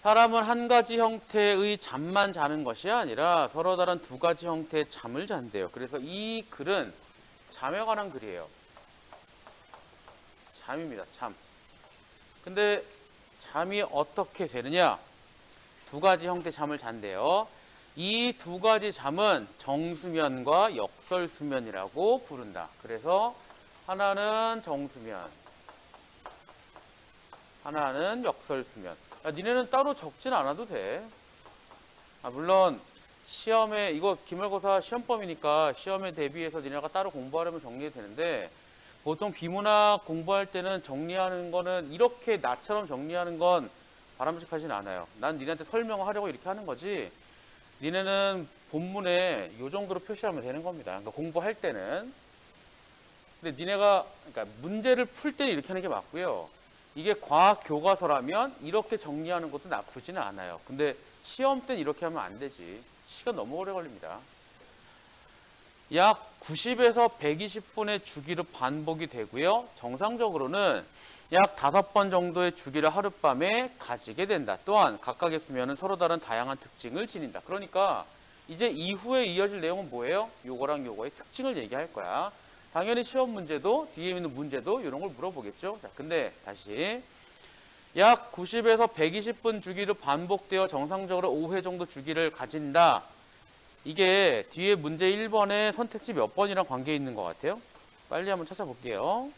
사람은 한 가지 형태의 잠만 자는 것이 아니라 서로 다른 두 가지 형태의 잠을 잔대요. 그래서 이 글은 잠에 관한 글이에요. 잠입니다. 잠. 근데 잠이 어떻게 되느냐? 두 가지 형태의 잠을 잔대요. 이 두 가지 잠은 정수면과 역설수면이라고 부른다. 그래서 하나는 정수면, 하나는 역설수면. 야, 니네는 따로 적진 않아도 돼. 물론 시험에 이거 기말고사 시험범위니까 시험에 대비해서 니네가 따로 공부하려면 정리해도 되는데, 보통 비문학 공부할 때는 정리하는 거는 이렇게 나처럼 정리하는 건 바람직하진 않아요. 난 니네한테 설명하려고 이렇게 하는 거지, 니네는 본문에 이 정도로 표시하면 되는 겁니다. 그러니까 공부할 때는. 근데 니네가 그러니까 문제를 풀 때는 이렇게 하는 게 맞고요. 이게 과학 교과서라면 이렇게 정리하는 것도 나쁘지는 않아요. 근데 시험 때는 이렇게 하면 안 되지. 시간 너무 오래 걸립니다. 약 90에서 120분의 주기로 반복이 되고요. 정상적으로는 약 5번 정도의 주기를 하룻밤에 가지게 된다. 또한 각각의 수면은 서로 다른 다양한 특징을 지닌다. 그러니까 이제 이후에 이어질 내용은 뭐예요? 요거랑 요거의 특징을 얘기할 거야. 당연히 시험 문제도 뒤에 있는 문제도 이런 걸 물어보겠죠. 자, 근데 다시 약 90에서 120분 주기로 반복되어 정상적으로 5회 정도 주기를 가진다. 이게 뒤에 문제 1번에 선택지 몇 번이랑 관계 있는 것 같아요? 빨리 한번 찾아볼게요.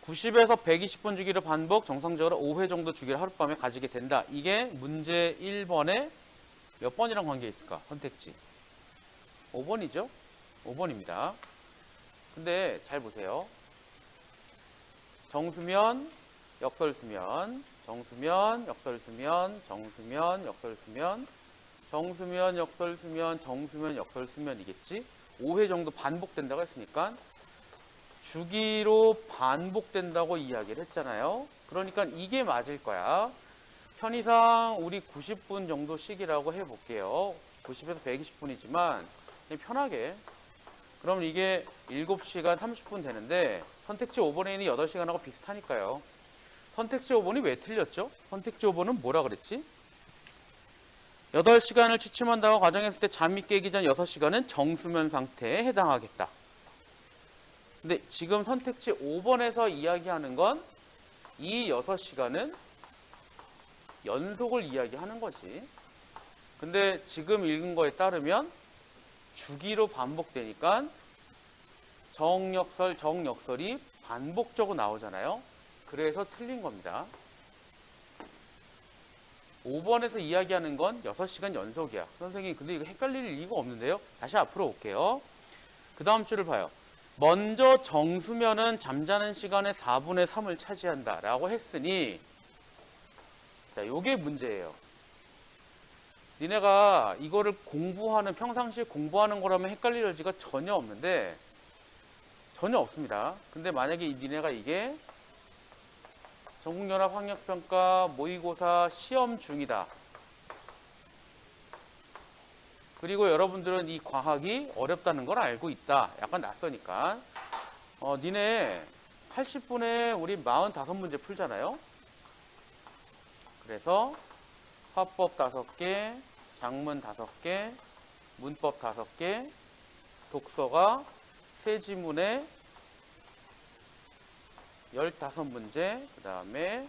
90에서 120분 주기를 반복, 정상적으로 5회 정도 주기를 하룻밤에 가지게 된다. 이게 문제 1번에 몇 번이랑 관계 있을까? 선택지. 5번이죠? 5번입니다. 근데 잘 보세요. 정수면, 역설수면, 정수면, 역설수면, 정수면, 역설수면, 정수면, 역설수면, 정수면, 역설수면이겠지? 5회 정도 반복된다고 했으니까 주기로 반복된다고 이야기를 했잖아요. 그러니까 이게 맞을 거야. 편의상 우리 90분 정도씩이라고 해볼게요. 90에서 120분이지만 그냥 편하게. 그럼 이게 7시간 30분 되는데 선택지 5번에 있는 8시간하고 비슷하니까요. 선택지 5번이 왜 틀렸죠? 선택지 5번은 뭐라 그랬지? 8시간을 취침한다고 가정했을 때 잠이 깨기 전 6시간은 정수면 상태에 해당하겠다. 근데 지금 선택지 5번에서 이야기하는 건 이 6시간은 연속을 이야기하는 거지. 근데 지금 읽은 거에 따르면 주기로 반복되니까 정역설, 정역설이 반복적으로 나오잖아요. 그래서 틀린 겁니다. 5번에서 이야기하는 건 6시간 연속이야. 선생님, 근데 이거 헷갈릴 이유가 없는데요? 다시 앞으로 올게요. 그 다음 줄을 봐요. 먼저 정수면은 잠자는 시간의 4분의 3을 차지한다 라고 했으니, 자, 요게 문제예요. 니네가 이거를 공부하는, 평상시에 공부하는 거라면 헷갈릴 여지가 전혀 없는데, 전혀 없습니다. 근데 만약에 니네가 이게 전국연합 학력평가 모의고사 시험 중이다. 그리고 여러분들은 이 과학이 어렵다는 걸 알고 있다. 약간 낯서니까. 니네 80분에 우리 45문제 풀잖아요. 그래서 화법 5개, 작문 5개, 문법 5개, 독서가 세 지문에 15문제, 그 다음에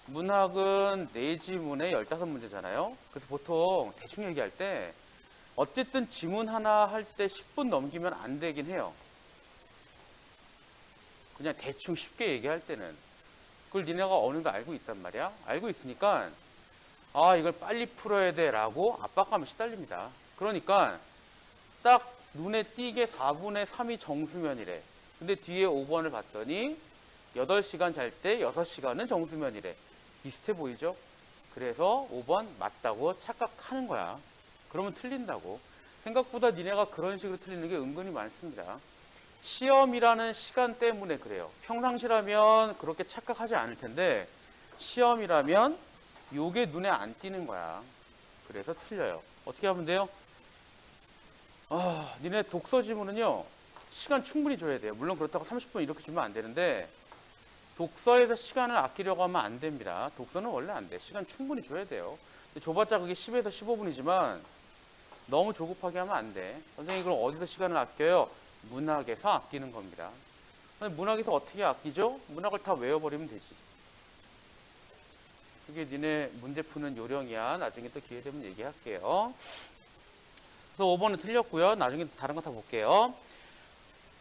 문학은 4지문에 15문제잖아요. 그래서 보통 대충 얘기할 때 어쨌든 지문 하나 할 때 10분 넘기면 안 되긴 해요. 그냥 대충 쉽게 얘기할 때는. 그걸 니네가 어느 정도 알고 있단 말이야. 알고 있으니까 이걸 빨리 풀어야 돼 라고 압박감에 시달립니다. 그러니까 딱 눈에 띄게 4분의 3이 정수면이래. 근데 뒤에 5번을 봤더니 8시간 잘 때 6시간은 정수면이래. 비슷해 보이죠? 그래서 5번 맞다고 착각하는 거야. 그러면 틀린다고. 생각보다 니네가 그런 식으로 틀리는 게 은근히 많습니다. 시험이라는 시간 때문에 그래요. 평상시라면 그렇게 착각하지 않을 텐데 시험이라면 요게 눈에 안 띄는 거야. 그래서 틀려요. 어떻게 하면 돼요? 니네 독서 지문은요, 시간 충분히 줘야 돼요. 물론 그렇다고 30분 이렇게 주면 안 되는데 독서에서 시간을 아끼려고 하면 안 됩니다. 독서는 원래 안 돼. 시간 충분히 줘야 돼요. 줘봤자 그게 10에서 15분이지만 너무 조급하게 하면 안 돼. 선생님 그럼 어디서 시간을 아껴요? 문학에서 아끼는 겁니다. 문학에서 어떻게 아끼죠? 문학을 다 외워버리면 되지. 그게 니네 문제 푸는 요령이야. 나중에 또 기회 되면 얘기할게요. 그래서 5번은 틀렸고요. 나중에 다른 거 다 볼게요.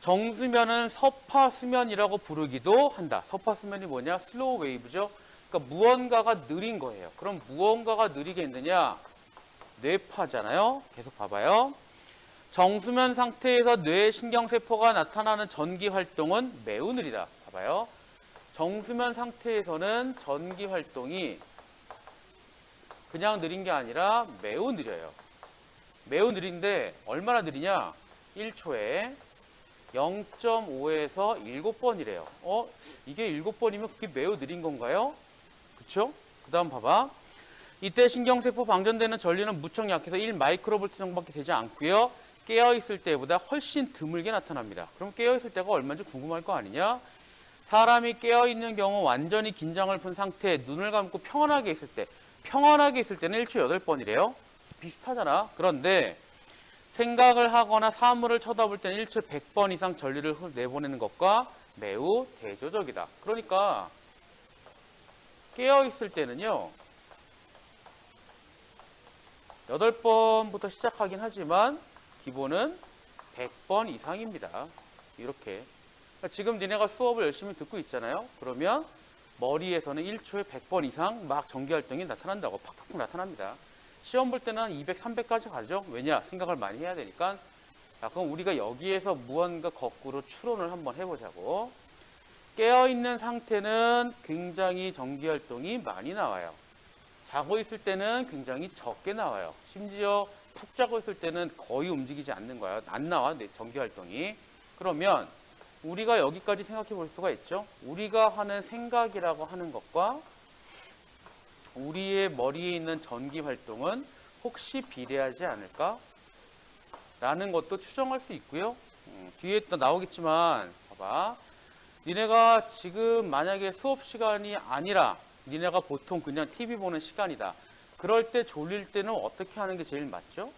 정수면은 서파수면이라고 부르기도 한다. 서파수면이 뭐냐? 슬로우 웨이브죠. 그러니까 무언가가 느린 거예요. 그럼 무언가가 느리게 있느냐? 뇌파잖아요. 계속 봐봐요. 정수면 상태에서 뇌 신경세포가 나타나는 전기 활동은 매우 느리다. 봐봐요. 정수면 상태에서는 전기 활동이 그냥 느린 게 아니라 매우 느려요. 매우 느린데 얼마나 느리냐? 1초에 0.5에서 7번이래요. 이게 7번이면 그게 매우 느린 건가요? 그쵸? 그 다음 봐봐. 이때 신경세포 방전되는 전류는 무척 약해서 1마이크로볼트 정도밖에 되지 않고요. 깨어있을 때보다 훨씬 드물게 나타납니다. 그럼 깨어있을 때가 얼마인지 궁금할 거 아니냐? 사람이 깨어있는 경우 완전히 긴장을 푼 상태에 눈을 감고 평안하게 있을 때는 1초 8번이래요. 비슷하잖아. 그런데 생각을 하거나 사물을 쳐다볼 때는 1초 100번 이상 전류를 내보내는 것과 매우 대조적이다. 그러니까 깨어있을 때는요. 8번부터 시작하긴 하지만 기본은 100번 이상입니다. 이렇게. 그러니까 지금 니네가 수업을 열심히 듣고 있잖아요. 그러면 머리에서는 1초에 100번 이상 막 전기활동이 나타난다고 팍팍 나타납니다. 시험 볼 때는 200, 300까지 가죠. 왜냐? 생각을 많이 해야 되니까. 자, 그럼 우리가 여기에서 무언가 거꾸로 추론을 한번 해보자고. 깨어있는 상태는 굉장히 전기활동이 많이 나와요. 자고 있을 때는 굉장히 적게 나와요. 심지어 푹 자고 있을 때는 거의 움직이지 않는 거예요. 안 나와, 전기활동이. 그러면 우리가 여기까지 생각해 볼 수가 있죠. 우리가 하는 생각이라고 하는 것과 우리의 머리에 있는 전기활동은 혹시 비례하지 않을까? 라는 것도 추정할 수 있고요. 뒤에 또 나오겠지만 봐봐. 니네가 지금 만약에 수업 시간이 아니라 니네가 보통 그냥 TV 보는 시간이다. 그럴 때 졸릴 때는 어떻게 하는 게 제일 맞죠?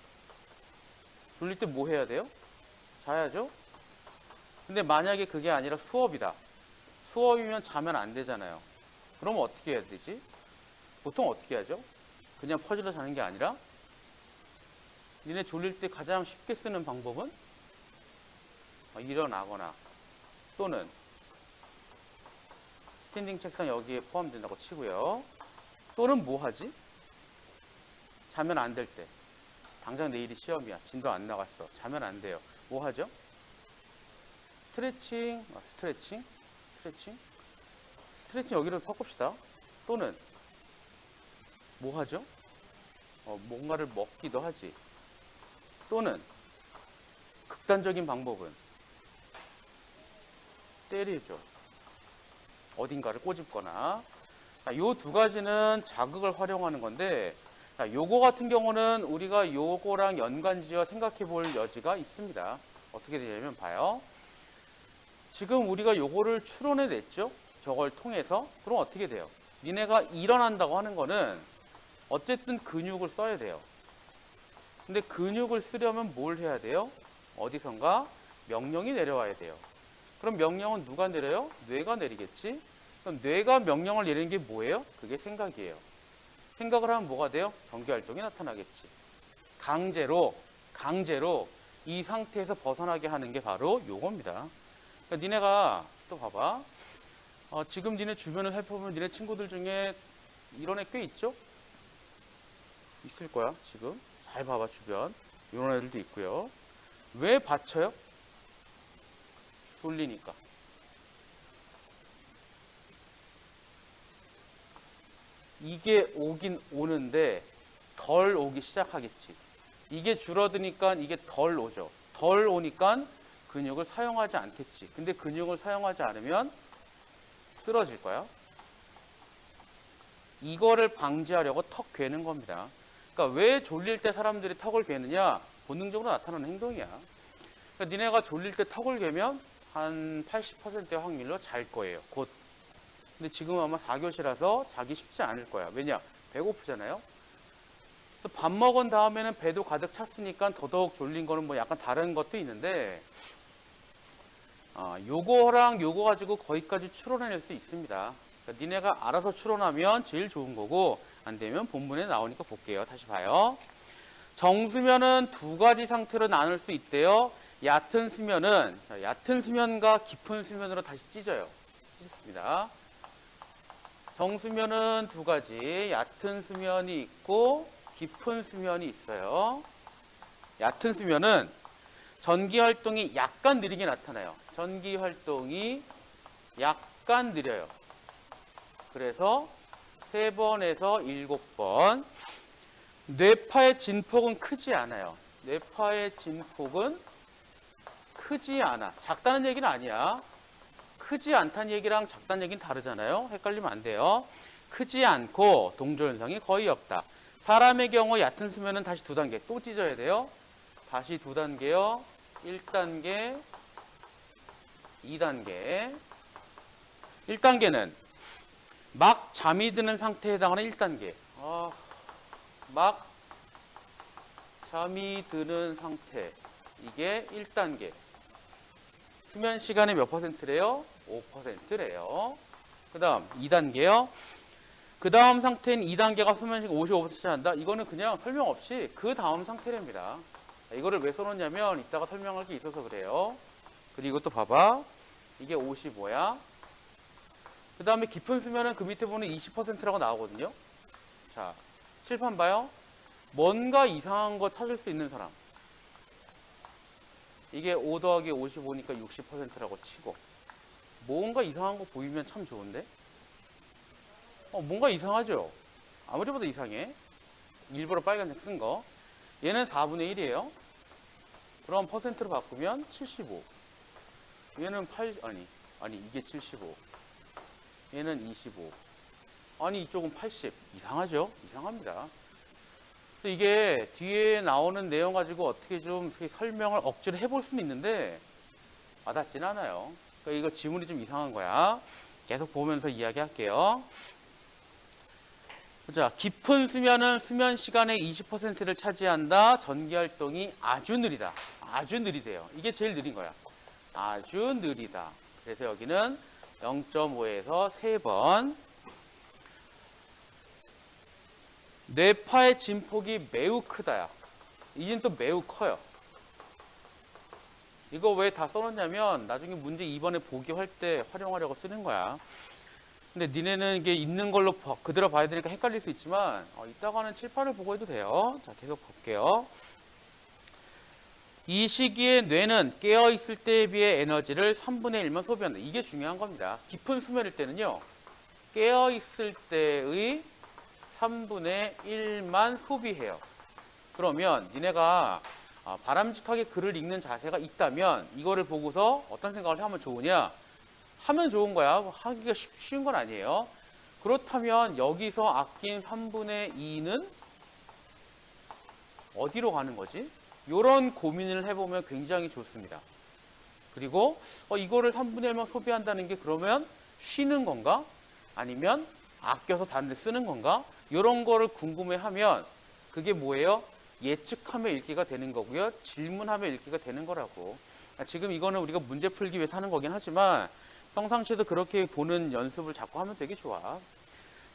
졸릴 때 뭐 해야 돼요? 자야죠? 근데 만약에 그게 아니라 수업이다. 수업이면 자면 안 되잖아요. 그러면 어떻게 해야 되지? 보통 어떻게 하죠? 그냥 퍼질러 자는 게 아니라 니네 졸릴 때 가장 쉽게 쓰는 방법은 일어나거나 또는 스탠딩 책상 여기에 포함된다고 치고요. 또는 뭐 하지? 자면 안 될 때. 당장 내일이 시험이야. 진도 안 나갔어. 자면 안 돼요. 뭐 하죠? 스트레칭 여기로 섞읍시다. 또는 뭐 하죠? 뭔가를 먹기도 하지. 또는 극단적인 방법은 때리죠. 어딘가를 꼬집거나. 요 두 가지는 자극을 활용하는 건데 요거 같은 경우는 우리가 요거랑 연관지어 생각해 볼 여지가 있습니다. 어떻게 되냐면 봐요. 지금 우리가 요거를 추론해 냈죠. 저걸 통해서. 그럼 어떻게 돼요? 니네가 일어난다고 하는 거는 어쨌든 근육을 써야 돼요. 근데 근육을 쓰려면 뭘 해야 돼요? 어디선가 명령이 내려와야 돼요. 그럼 명령은 누가 내려요? 뇌가 내리겠지? 그럼 뇌가 명령을 내리는 게 뭐예요? 그게 생각이에요. 생각을 하면 뭐가 돼요? 전기활동이 나타나겠지. 강제로 이 상태에서 벗어나게 하는 게 바로 요겁니다. 그러니까 니네가 또 봐봐. 지금 니네 주변을 살펴보면 니네 친구들 중에 이런 애 꽤 있죠? 있을 거야 지금. 잘 봐봐 주변. 이런 애들도 있고요. 왜 받쳐요? 졸리니까. 이게 오긴 오는데 덜 오기 시작하겠지. 이게 줄어드니까 이게 덜 오죠. 덜 오니까 근육을 사용하지 않겠지. 근데 근육을 사용하지 않으면 쓰러질 거야. 이거를 방지하려고 턱 괴는 겁니다. 그러니까 왜 졸릴 때 사람들이 턱을 괴느냐? 본능적으로 나타나는 행동이야. 그러니까 니네가 졸릴 때 턱을 괴면 한 80%의 확률로 잘 거예요. 곧. 근데 지금은 아마 4교시라서 자기 쉽지 않을 거야. 왜냐? 배고프잖아요. 또 밥 먹은 다음에는 배도 가득 찼으니까 더더욱 졸린 거는 뭐 약간 다른 것도 있는데, 요거랑 요거 가지고 거기까지 추론해낼 수 있습니다. 그러니까 니네가 알아서 추론하면 제일 좋은 거고, 안 되면 본문에 나오니까 볼게요. 다시 봐요. 정수면은 두 가지 상태로 나눌 수 있대요. 얕은 수면은, 얕은 수면과 깊은 수면으로 다시 찢어요. 찢습니다. 정수면은 두 가지, 얕은 수면이 있고 깊은 수면이 있어요. 얕은 수면은 전기 활동이 약간 느리게 나타나요. 전기 활동이 약간 느려요. 그래서 3번에서 7번. 뇌파의 진폭은 크지 않아요. 뇌파의 진폭은 크지 않아. 작다는 얘기는 아니야. 크지 않다는 얘기랑 작다는 얘기는 다르잖아요. 헷갈리면 안 돼요. 크지 않고 동조현상이 거의 없다. 사람의 경우 얕은 수면은 다시 2단계 또 찢어야 돼요. 다시 2단계요. 1단계, 2단계. 1단계는 막 잠이 드는 상태에 해당하는 1단계. 막 잠이 드는 상태. 이게 1단계. 수면 시간의 몇 퍼센트래요? 5%래요. 그 다음 2단계요. 그 다음 상태인 2단계가 수면 시간 55% 차지한다. 이거는 그냥 설명 없이 그 다음 상태랍니다. 이거를 왜 써놓냐면 이따가 설명할 게 있어서 그래요. 그리고 또 봐봐. 이게 55야. 그 다음에 깊은 수면은 그 밑에 보면 20%라고 나오거든요. 자, 칠판 봐요. 뭔가 이상한 거 찾을 수 있는 사람. 이게 5 더하기 55니까 60%라고 치고. 뭔가 이상한 거 보이면 참 좋은데? 뭔가 이상하죠? 아무리 봐도 이상해. 일부러 빨간색 쓴 거. 얘는 4분의 1이에요. 그럼 퍼센트로 바꾸면 75. 얘는 8, 아니, 이게 75. 얘는 25. 아니, 이쪽은 80. 이상하죠? 이상합니다. 이게 뒤에 나오는 내용 가지고 어떻게 좀 설명을 억지로 해볼 수는 있는데 와닿진 않아요. 그러니까 이거 지문이 좀 이상한 거야. 계속 보면서 이야기할게요. 자, 깊은 수면은 수면 시간의 20%를 차지한다. 전기 활동이 아주 느리다. 아주 느리대요. 이게 제일 느린 거야. 아주 느리다. 그래서 여기는 0.5에서 3번. 뇌파의 진폭이 매우 크다야. 이젠 또 매우 커요. 이거 왜 다 써놓냐면 나중에 문제 2번에 보기 할 때 활용하려고 쓰는 거야. 근데 니네는 이게 있는 걸로 그대로 봐야 되니까 헷갈릴 수 있지만 이따가는 칠판을 보고 해도 돼요. 자, 계속 볼게요. 이 시기에 뇌는 깨어있을 때에 비해 에너지를 3분의 1만 소비한다. 이게 중요한 겁니다. 깊은 수면일 때는요. 깨어있을 때의 3분의 1만 소비해요. 그러면 니네가 바람직하게 글을 읽는 자세가 있다면 이거를 보고서 어떤 생각을 하면 좋으냐? 하면 좋은 거야. 하기가 쉬운 건 아니에요. 그렇다면 여기서 아낀 3분의 2는 어디로 가는 거지? 이런 고민을 해보면 굉장히 좋습니다. 그리고 이거를 3분의 1만 소비한다는 게 그러면 쉬는 건가? 아니면 아껴서 다른 데 쓰는 건가? 이런 거를 궁금해하면 그게 뭐예요? 예측하며 읽기가 되는 거고요. 질문하며 읽기가 되는 거라고. 지금 이거는 우리가 문제 풀기 위해서 하는 거긴 하지만 평상시에도 그렇게 보는 연습을 자꾸 하면 되게 좋아.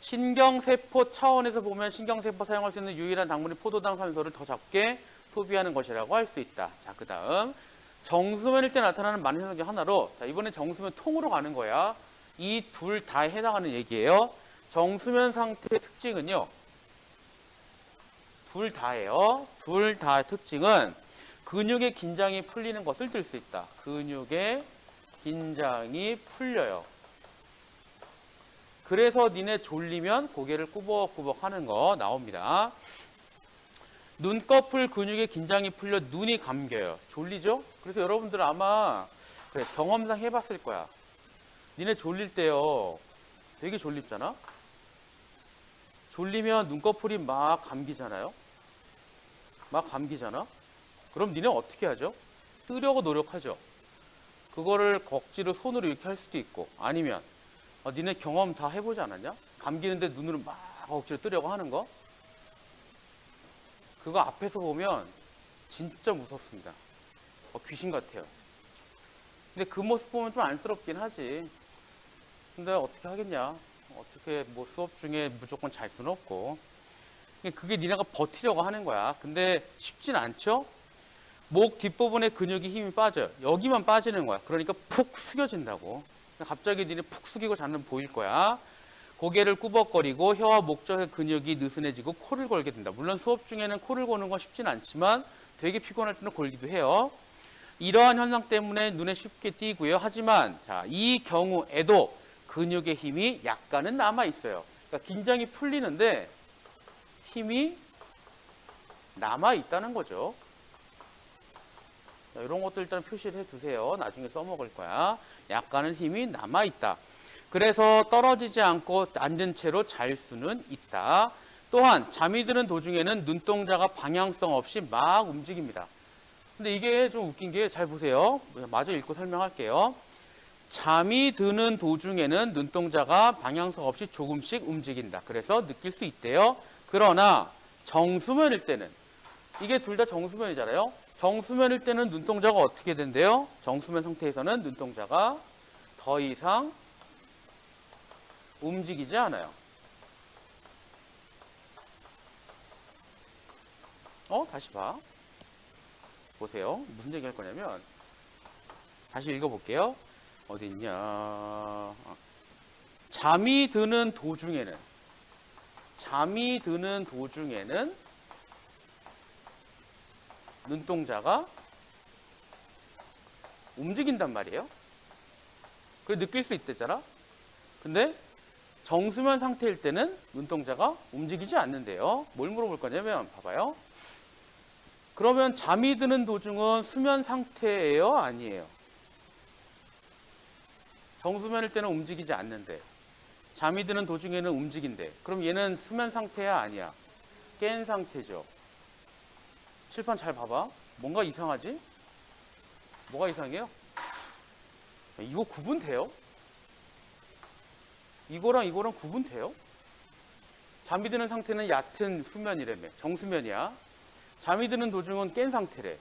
신경세포 차원에서 보면 신경세포 사용할 수 있는 유일한 당분이 포도당 산소를 더 적게 소비하는 것이라고 할 수 있다. 자, 그 다음 정수면일 때 나타나는 많은 현상 중 하나로, 자, 이번엔 정수면 통으로 가는 거야. 이 둘 다 해당하는 얘기예요. 정수면 상태의 특징은요. 둘 다예요. 둘 다 특징은 근육의 긴장이 풀리는 것을 들 수 있다. 근육의 긴장이 풀려요. 그래서 니네 졸리면 고개를 꾸벅꾸벅 하는 거 나옵니다. 눈꺼풀 근육의 긴장이 풀려 눈이 감겨요. 졸리죠? 그래서 여러분들 아마 그래, 경험상 해봤을 거야. 니네 졸릴 때요. 되게 졸립잖아? 졸리면 눈꺼풀이 막 감기잖아요? 막 감기잖아? 그럼 니네 어떻게 하죠? 뜨려고 노력하죠. 그거를 억지로 손으로 이렇게 할 수도 있고, 아니면 니네 경험 다 해보지 않았냐? 감기는데 눈으로 막 억지로 뜨려고 하는 거? 그거 앞에서 보면 진짜 무섭습니다. 귀신 같아요. 근데 그 모습 보면 좀 안쓰럽긴 하지. 근데 어떻게 하겠냐? 어떻게 뭐 수업 중에 무조건 잘 수는 없고. 그게 니네가 버티려고 하는 거야. 근데 쉽진 않죠? 목 뒷부분에 근육이 힘이 빠져요. 여기만 빠지는 거야. 그러니까 푹 숙여진다고. 갑자기 니네 푹 숙이고 자는 보일 거야. 고개를 꾸벅거리고 혀와 목젖의 근육이 느슨해지고 코를 골게 된다. 물론 수업 중에는 코를 고는 건 쉽진 않지만 되게 피곤할 때는 골기도 해요. 이러한 현상 때문에 눈에 쉽게 띄고요. 하지만 자, 이 경우에도 근육의 힘이 약간은 남아 있어요. 그러니까 긴장이 풀리는데 힘이 남아 있다는 거죠. 자, 이런 것들 일단 표시를 해두세요. 나중에 써먹을 거야. 약간은 힘이 남아 있다. 그래서 떨어지지 않고 앉은 채로 잘 수는 있다. 또한 잠이 드는 도중에는 눈동자가 방향성 없이 막 움직입니다. 근데 이게 좀 웃긴 게 잘 보세요. 마저 읽고 설명할게요. 잠이 드는 도중에는 눈동자가 방향성 없이 조금씩 움직인다. 그래서 느낄 수 있대요. 그러나 정수면일 때는 이게 둘 다 정수면이잖아요. 정수면일 때는 눈동자가 어떻게 된대요? 정수면 상태에서는 눈동자가 더 이상 움직이지 않아요. 다시 봐. 보세요. 무슨 얘기 할 거냐면 다시 읽어볼게요. 어디 있냐. 잠이 드는 도중에는 눈동자가 움직인단 말이에요. 그래 느낄 수 있댔잖아. 근데 정수면 상태일 때는 눈동자가 움직이지 않는데요. 뭘 물어볼 거냐면 봐봐요. 그러면 잠이 드는 도중은 수면 상태예요? 아니에요? 정수면일 때는 움직이지 않는데 잠이 드는 도중에는 움직인대. 그럼 얘는 수면 상태야? 아니야? 깬 상태죠. 칠판 잘 봐봐. 뭔가 이상하지? 뭐가 이상해요? 이거 구분돼요? 이거랑 구분돼요? 잠이 드는 상태는 얕은 수면이라며. 정수면이야. 잠이 드는 도중은 깬 상태래.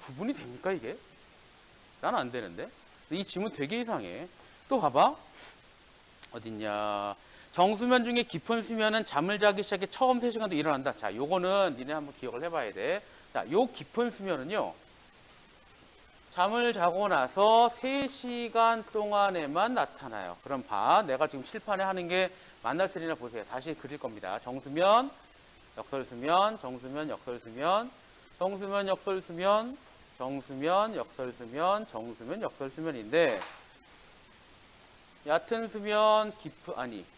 구분이 됩니까 이게? 나는 안 되는데. 이 지문 되게 이상해. 또 봐봐. 어딨냐. 정수면 중에 깊은 수면은 잠을 자기 시작해 처음 3시간 도 일어난다. 자, 요거는 니네 한번 기억을 해봐야 돼. 자, 요 깊은 수면은요. 잠을 자고 나서 3시간 동안에만 나타나요. 그럼 봐. 내가 지금 칠판에 하는 게 만날 쓰리나 보세요. 다시 그릴 겁니다. 정수면, 역설수면, 정수면, 역설수면, 정수면, 역설수면, 정수면, 역설수면, 정수면, 역설수면인데 얕은 수면,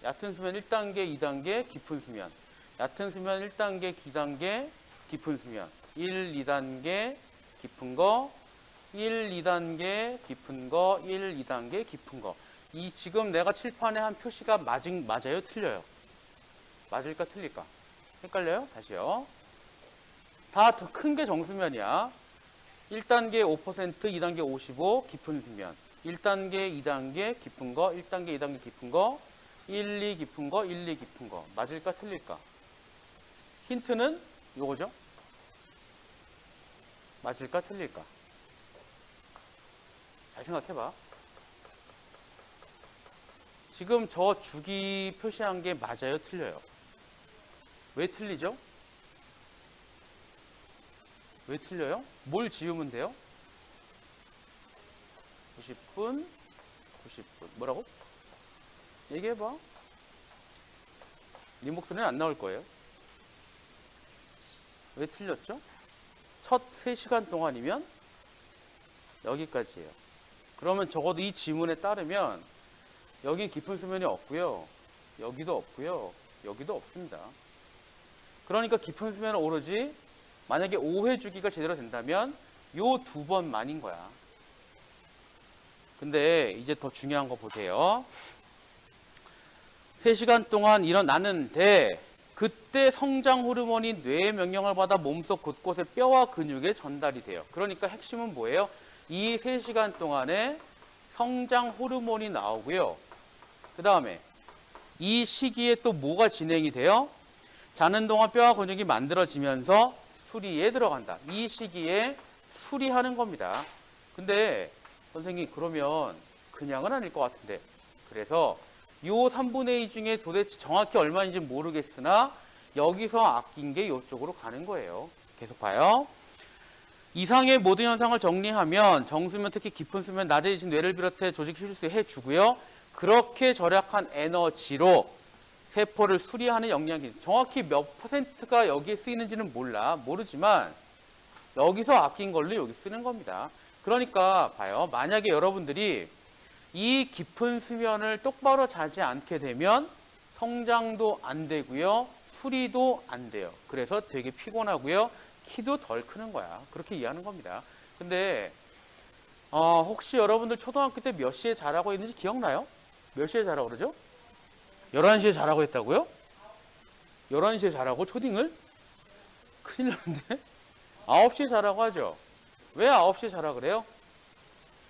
얕은 수면 1단계, 2단계, 깊은 수면. 얕은 수면 1단계, 2단계, 깊은 수면. 1, 2단계, 깊은 거, 1, 2단계, 깊은 거, 1, 2단계, 깊은 거. 이 지금 내가 칠판에 한 표시가 맞아요? 틀려요? 맞을까, 틀릴까? 헷갈려요? 다시요. 다 더 큰 게 정수면이야. 1단계 5%, 2단계 55, 깊은 수면. 1단계, 2단계, 깊은 거, 1단계, 2단계, 깊은 거, 1, 2 깊은 거, 1, 2 깊은 거. 맞을까, 틀릴까? 힌트는 요거죠? 맞을까, 틀릴까? 잘 생각해봐. 지금 저 주기 표시한 게 맞아요, 틀려요? 왜 틀리죠? 왜 틀려요? 뭘 지우면 돼요? 90분, 90분. 뭐라고? 얘기해봐. 네 목소리는 안 나올 거예요. 왜 틀렸죠? 첫 3시간 동안이면 여기까지예요. 그러면 적어도 이 지문에 따르면 여기 깊은 수면이 없고요. 여기도 없고요. 여기도 없습니다. 그러니까 깊은 수면은 오로지 만약에 5회 주기가 제대로 된다면 요 2번만인 거야. 근데 이제 더 중요한 거 보세요. 3시간 동안 일어나는데 그때 성장 호르몬이 뇌의 명령을 받아 몸속 곳곳의 뼈와 근육에 전달이 돼요. 그러니까 핵심은 뭐예요? 이 3시간 동안에 성장 호르몬이 나오고요. 그 다음에 이 시기에 또 뭐가 진행이 돼요? 자는 동안 뼈와 근육이 만들어지면서 수리에 들어간다. 이 시기에 수리하는 겁니다. 근데 선생님 그러면 그냥은 아닐 것 같은데, 그래서 요 3분의 2 중에 도대체 정확히 얼마인지 모르겠으나 여기서 아낀 게 이쪽으로 가는 거예요. 계속 봐요. 이상의 모든 현상을 정리하면 정수면, 특히 깊은 수면, 낮에 지친 뇌를 비롯해 조직 실수해 주고요. 그렇게 절약한 에너지로 세포를 수리하는 영양이 정확히 몇 퍼센트가 여기에 쓰이는지는 모르지만 여기서 아낀 걸로 여기 쓰는 겁니다. 그러니까 봐요. 만약에 여러분들이 이 깊은 수면을 똑바로 자지 않게 되면 성장도 안 되고요. 수리도 안 돼요. 그래서 되게 피곤하고요. 키도 덜 크는 거야. 그렇게 이해하는 겁니다. 근데 혹시 여러분들 초등학교 때 몇 시에 자라고 했는지 기억나요? 몇 시에 자라고 그러죠? 11시에 자라고 했다고요? 11시에 자라고 초딩을? 큰일 났는데? 9시에 자라고 하죠. 왜 9시에 자라 그래요?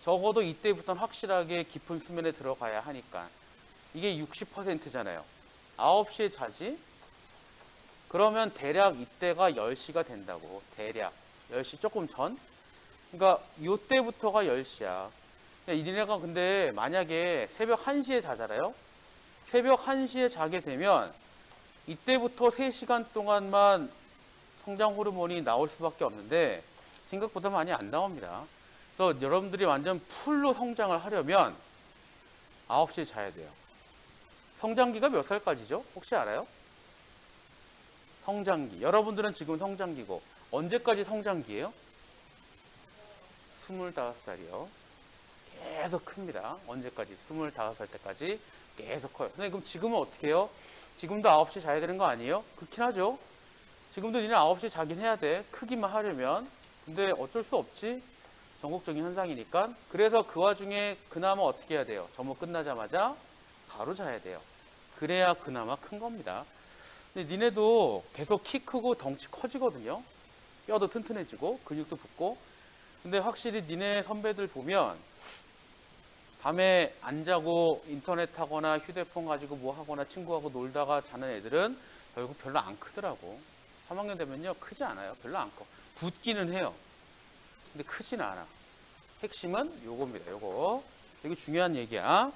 적어도 이때부터는 확실하게 깊은 수면에 들어가야 하니까. 이게 60%잖아요. 9시에 자지? 그러면 대략 이때가 10시가 된다고. 대략 10시 조금 전? 그러니까 이때부터가 10시야. 니네가 근데 만약에 새벽 1시에 자잖아요. 새벽 1시에 자게 되면 이때부터 3시간 동안만 성장 호르몬이 나올 수밖에 없는데 생각보다 많이 안 나옵니다. 그래서 여러분들이 완전 풀로 성장을 하려면 9시에 자야 돼요. 성장기가 몇 살까지죠? 혹시 알아요? 성장기. 여러분들은 지금 성장기고 언제까지 성장기예요? 25살이요. 계속 큽니다. 언제까지? 25살 때까지 계속 커요. 선생님 그럼 지금은 어떻게 해요? 지금도 9시에 자야 되는 거 아니에요? 그렇긴 하죠. 지금도 니네 9시에 자긴 해야 돼. 크기만 하려면. 근데 어쩔 수 없지. 전국적인 현상이니까. 그래서 그 와중에 그나마 어떻게 해야 돼요? 점호 끝나자마자 바로 자야 돼요. 그래야 그나마 큰 겁니다. 근데 니네도 계속 키 크고 덩치 커지거든요. 뼈도 튼튼해지고 근육도 붙고. 근데 확실히 니네 선배들 보면 밤에 안 자고 인터넷 하거나 휴대폰 가지고 뭐 하거나 친구하고 놀다가 자는 애들은 결국 별로 안 크더라고. 3학년 되면요 크지 않아요. 별로 안 커. 붙기는 해요. 근데 크진 않아. 핵심은 요겁니다. 요거 되게 중요한 얘기야.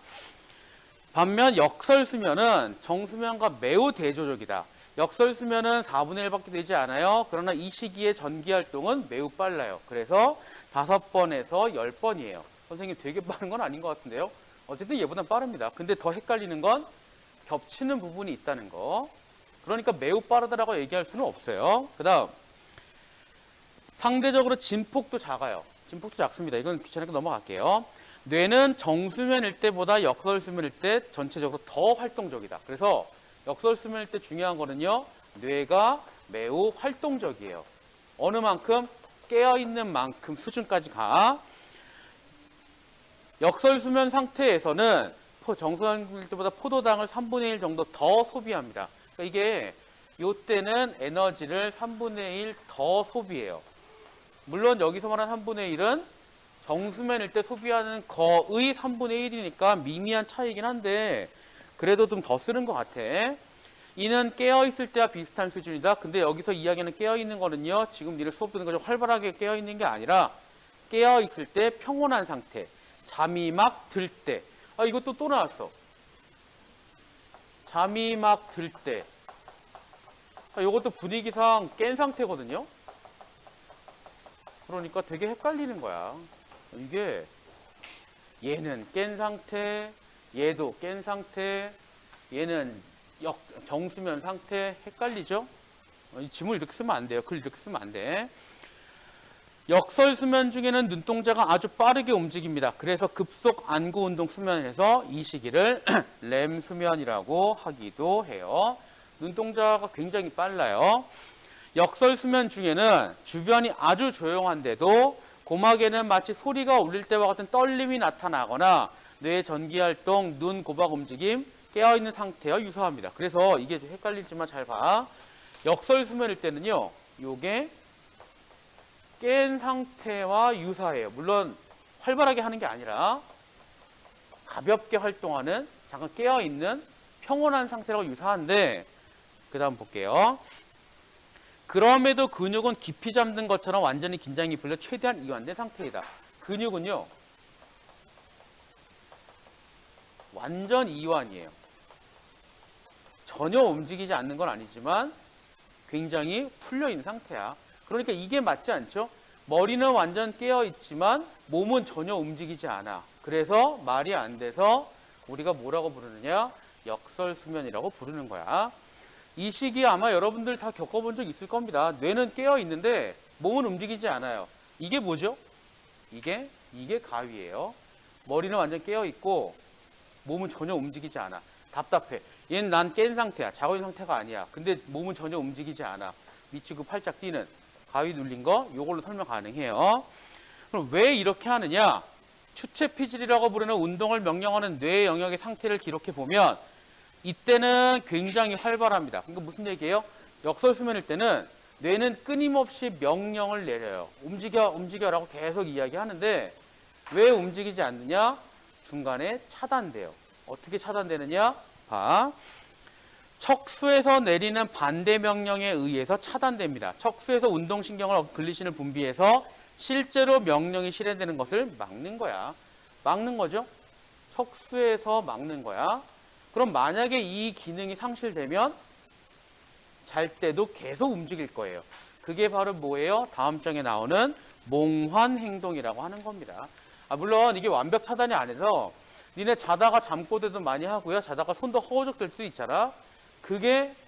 반면 역설수면은 정수면과 매우 대조적이다. 역설수면은 4분의 1밖에 되지 않아요. 그러나 이 시기의 전기활동은 매우 빨라요. 그래서 5번에서 10번이에요. 선생님 되게 빠른 건 아닌 것 같은데요. 어쨌든 얘보단 빠릅니다. 근데 더 헷갈리는 건 겹치는 부분이 있다는 거. 그러니까 매우 빠르다라고 얘기할 수는 없어요. 그 다음 상대적으로 진폭도 작아요. 진폭도 작습니다. 이건 귀찮으니까 넘어갈게요. 뇌는 정수면일 때보다 역설수면일 때 전체적으로 더 활동적이다. 그래서 역설수면일 때 중요한 거는요. 뇌가 매우 활동적이에요. 어느 만큼? 깨어있는 만큼 수준까지 가. 역설수면 상태에서는 정수면일 때보다 포도당을 3분의 1 정도 더 소비합니다. 그러니까 이게 이때는 에너지를 3분의 1 더 소비해요. 물론 여기서 말하는 3분의 1은 정수면일 때 소비하는 거의 3분의 1이니까 미미한 차이긴 한데 그래도 좀 더 쓰는 것 같아. 이는 깨어있을 때와 비슷한 수준이다. 근데 여기서 이야기하는 깨어있는 거는요. 지금 니네 수업 듣는 거좀 활발하게 깨어있는 게 아니라 깨어있을 때 평온한 상태. 잠이 막 들 때. 이것도 또 나왔어. 잠이 막 들 때. 이것도 분위기상 깬 상태거든요. 그러니까 되게 헷갈리는 거야. 이게 얘는 깬 상태, 얘도 깬 상태, 얘는 정수면 상태 헷갈리죠? 이 지문을 이렇게 쓰면 안 돼요. 글 이렇게 쓰면 안 돼. 역설수면 중에는 눈동자가 아주 빠르게 움직입니다. 그래서 급속 안구운동 수면에서 이 시기를 렘수면이라고 하기도 해요. 눈동자가 굉장히 빨라요. 역설수면 중에는 주변이 아주 조용한데도 고막에는 마치 소리가 울릴 때와 같은 떨림이 나타나거나 뇌 전기활동, 눈 고박 움직임, 깨어있는 상태와 유사합니다. 그래서 이게 좀 헷갈리지만 잘 봐. 역설수면일 때는요. 요게 깬 상태와 유사해요. 물론 활발하게 하는 게 아니라 가볍게 활동하는 잠깐 깨어있는 평온한 상태라고 유사한데 그 다음 볼게요. 그럼에도 근육은 깊이 잠든 것처럼 완전히 긴장이 풀려 최대한 이완된 상태이다. 근육은요 완전 이완이에요. 전혀 움직이지 않는 건 아니지만 굉장히 풀려있는 상태야. 그러니까 이게 맞지 않죠? 머리는 완전 깨어있지만 몸은 전혀 움직이지 않아. 그래서 말이 안 돼서 우리가 뭐라고 부르느냐? 역설수면이라고 부르는 거야. 이 시기에 아마 여러분들 다 겪어본 적 있을 겁니다. 뇌는 깨어있는데 몸은 움직이지 않아요. 이게 뭐죠? 이게 가위예요. 머리는 완전 깨어있고 몸은 전혀 움직이지 않아. 답답해. 얘는 난 깬 상태야. 자고 있는 상태가 아니야. 근데 몸은 전혀 움직이지 않아. 미치고 팔짝 뛰는 가위 눌린 거 이걸로 설명 가능해요. 그럼 왜 이렇게 하느냐? 추체피질이라고 부르는 운동을 명령하는 뇌 영역의 상태를 기록해 보면 이때는 굉장히 활발합니다. 그러니까 무슨 얘기예요? 역설수면일 때는 뇌는 끊임없이 명령을 내려요. 움직여, 움직여라고 계속 이야기하는데 왜 움직이지 않느냐? 중간에 차단돼요. 어떻게 차단되느냐? 봐. 척수에서 내리는 반대 명령에 의해서 차단됩니다. 척수에서 운동신경을 글리신을 분비해서 실제로 명령이 실행되는 것을 막는 거야. 막는 거죠? 척수에서 막는 거야. 그럼 만약에 이 기능이 상실되면 잘 때도 계속 움직일 거예요. 그게 바로 뭐예요? 다음 장에 나오는 몽환 행동이라고 하는 겁니다. 물론 이게 완벽 차단이 안 해서 니네 자다가 잠꼬대도 많이 하고요. 자다가 손도 허우적될 수도 있잖아.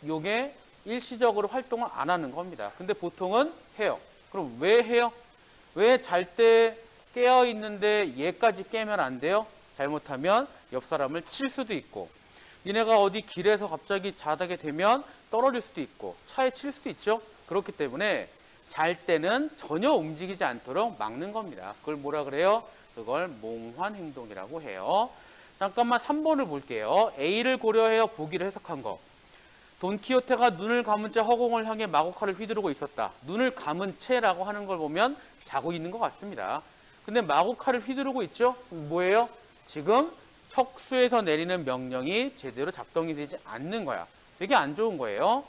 요게 일시적으로 활동을 안 하는 겁니다. 근데 보통은 해요. 그럼 왜 해요? 왜 잘 때 깨어 있는데 얘까지 깨면 안 돼요? 잘못하면 옆 사람을 칠 수도 있고 니네가 어디 길에서 갑자기 자다게 되면 떨어질 수도 있고 차에 칠 수도 있죠. 그렇기 때문에 잘 때는 전혀 움직이지 않도록 막는 겁니다. 그걸 뭐라 그래요? 그걸 몽환 행동이라고 해요. 잠깐만 3번을 볼게요. A를 고려해요. 보기를 해석한 거. 돈키호테가 눈을 감은 채 허공을 향해 마구칼을 휘두르고 있었다. 눈을 감은 채라고 하는 걸 보면 자고 있는 것 같습니다. 근데 마구칼을 휘두르고 있죠? 뭐예요? 지금 척수에서 내리는 명령이 제대로 작동이 되지 않는 거야. 되게 안 좋은 거예요.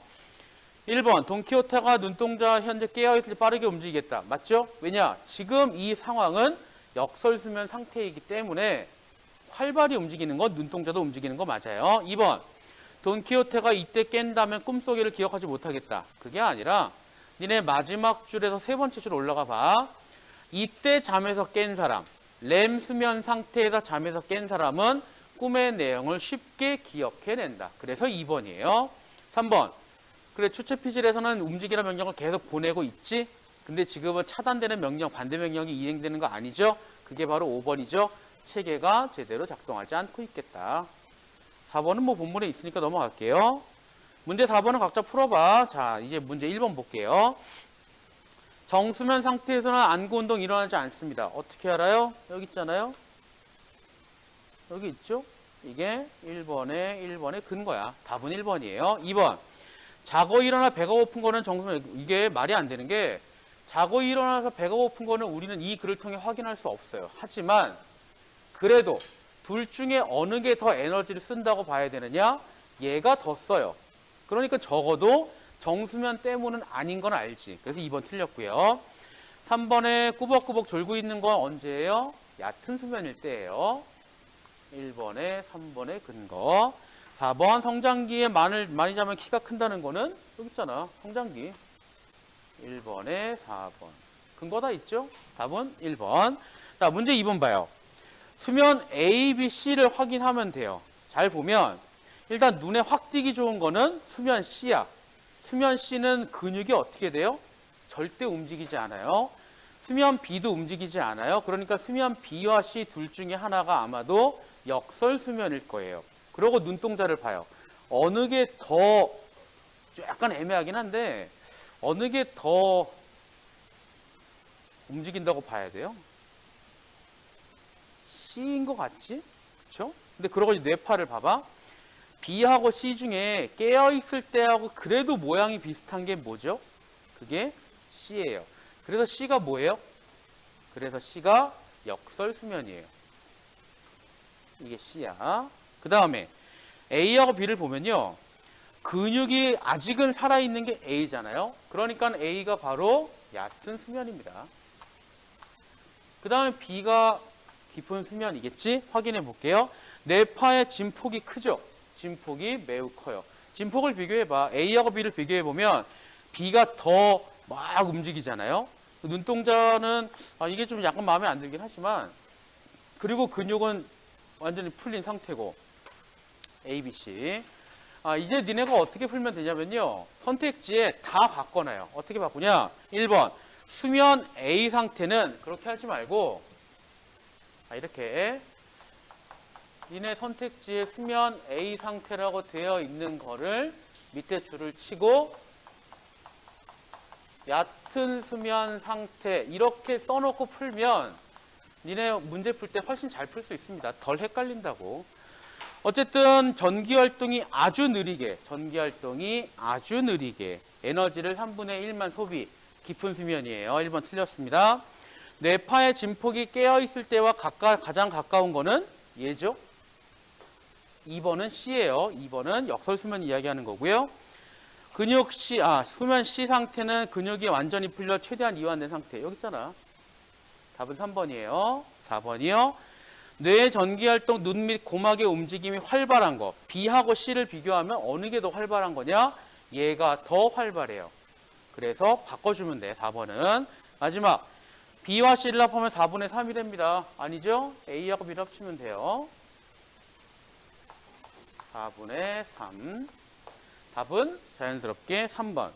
1번 돈키호테가 눈동자 현재 깨어있을 때 빠르게 움직이겠다. 맞죠? 왜냐? 지금 이 상황은 역설수면 상태이기 때문에 활발히 움직이는 건 눈동자도 움직이는 거 맞아요. 2번 돈키호테가 이때 깬다면 꿈속에를 기억하지 못하겠다. 그게 아니라 니네 마지막 줄에서 세 번째 줄 올라가 봐. 이때 잠에서 깬 사람, 렘 수면 상태에서 잠에서 깬 사람은 꿈의 내용을 쉽게 기억해낸다. 그래서 2번이에요. 3번 그래 추체피질에서는 움직이라 명령을 계속 보내고 있지. 근데 지금은 차단되는 명령, 반대 명령이 이행되는 거 아니죠? 그게 바로 5번이죠. 체계가 제대로 작동하지 않고 있겠다. 4번은 뭐 본문에 있으니까 넘어갈게요. 문제 4번은 각자 풀어봐. 자, 이제 문제 1번 볼게요. 정수면 상태에서는 안구 운동이 일어나지 않습니다. 어떻게 알아요? 여기 있잖아요. 여기 있죠? 이게 1번의 근거야. 답은 1번이에요. 2번. 자고 일어나 배가 고픈 거는 정수면, 이게 말이 안 되는 게 자고 일어나서 배가 고픈 거는 우리는 이 글을 통해 확인할 수 없어요. 하지만 그래도 둘 중에 어느 게 더 에너지를 쓴다고 봐야 되느냐? 얘가 더 써요. 그러니까 적어도 정수면 때문은 아닌 건 알지. 그래서 2번 틀렸고요. 3번에 꾸벅꾸벅 졸고 있는 건 언제예요? 얕은 수면일 때예요. 1번에 3번의 근거. 4번 성장기에 많이 자면 키가 큰다는 거는 여기 있잖아. 성장기. 1번에 4번. 근거 다 있죠? 답은 1번. 자, 문제 2번 봐요. 수면 A, B, C를 확인하면 돼요. 잘 보면 일단 눈에 확 띄기 좋은 거는 수면 C야. 수면 C는 근육이 어떻게 돼요? 절대 움직이지 않아요. 수면 B도 움직이지 않아요. 그러니까 수면 B와 C 둘 중에 하나가 아마도 역설수면일 거예요. 그러고 눈동자를 봐요. 어느 게 더 약간 애매하긴 한데 어느 게 더 움직인다고 봐야 돼요? C인 것 같지? 그쵸? 근데 그러고 뇌파를 봐봐. B하고 C 중에 깨어있을 때하고 그래도 모양이 비슷한 게 뭐죠? 그게 C예요. 그래서 C가 뭐예요? 그래서 C가 역설수면이에요. 이게 C야. 그 다음에 A하고 B를 보면요. 근육이 아직은 살아있는 게 A잖아요. 그러니까 A가 바로 얕은 수면입니다. 그 다음에 B가 깊은 수면이겠지? 확인해 볼게요. 뇌파의 진폭이 크죠? 진폭이 매우 커요. 진폭을 비교해봐. A하고 B를 비교해보면 B가 더 막 움직이잖아요. 눈동자는 이게 좀 약간 마음에 안 들긴 하지만 그리고 근육은 완전히 풀린 상태고 A, B, C. 이제 니네가 어떻게 풀면 되냐면요. 선택지에 다 바꿔놔요. 어떻게 바꾸냐? 1번 수면 A 상태는 그렇게 하지 말고 이렇게 니네 선택지에 수면 A 상태라고 되어 있는 거를 밑에 줄을 치고 얕은 수면 상태 이렇게 써놓고 풀면 니네 문제 풀 때 훨씬 잘 풀 수 있습니다. 덜 헷갈린다고. 어쨌든 전기활동이 아주 느리게 에너지를 3분의 1만 소비 깊은 수면이에요. 1번 틀렸습니다. 뇌파의 진폭이 깨어있을 때와 가장 가까운 거는 얘죠. 2번은 C예요. 2번은 역설수면 이야기하는 거고요. 근육 C, 수면 C 상태는 근육이 완전히 풀려 최대한 이완된 상태. 여기 있잖아. 답은 3번이에요. 4번이요. 뇌의 전기활동, 눈 및 고막의 움직임이 활발한 거. B하고 C를 비교하면 어느 게 더 활발한 거냐? 얘가 더 활발해요. 그래서 바꿔주면 돼. 4번은. 마지막. B와 C를 합하면 4분의 3이 됩니다. 아니죠? A하고 B를 합치면 돼요. 4분의 3. 답은 자연스럽게 3번.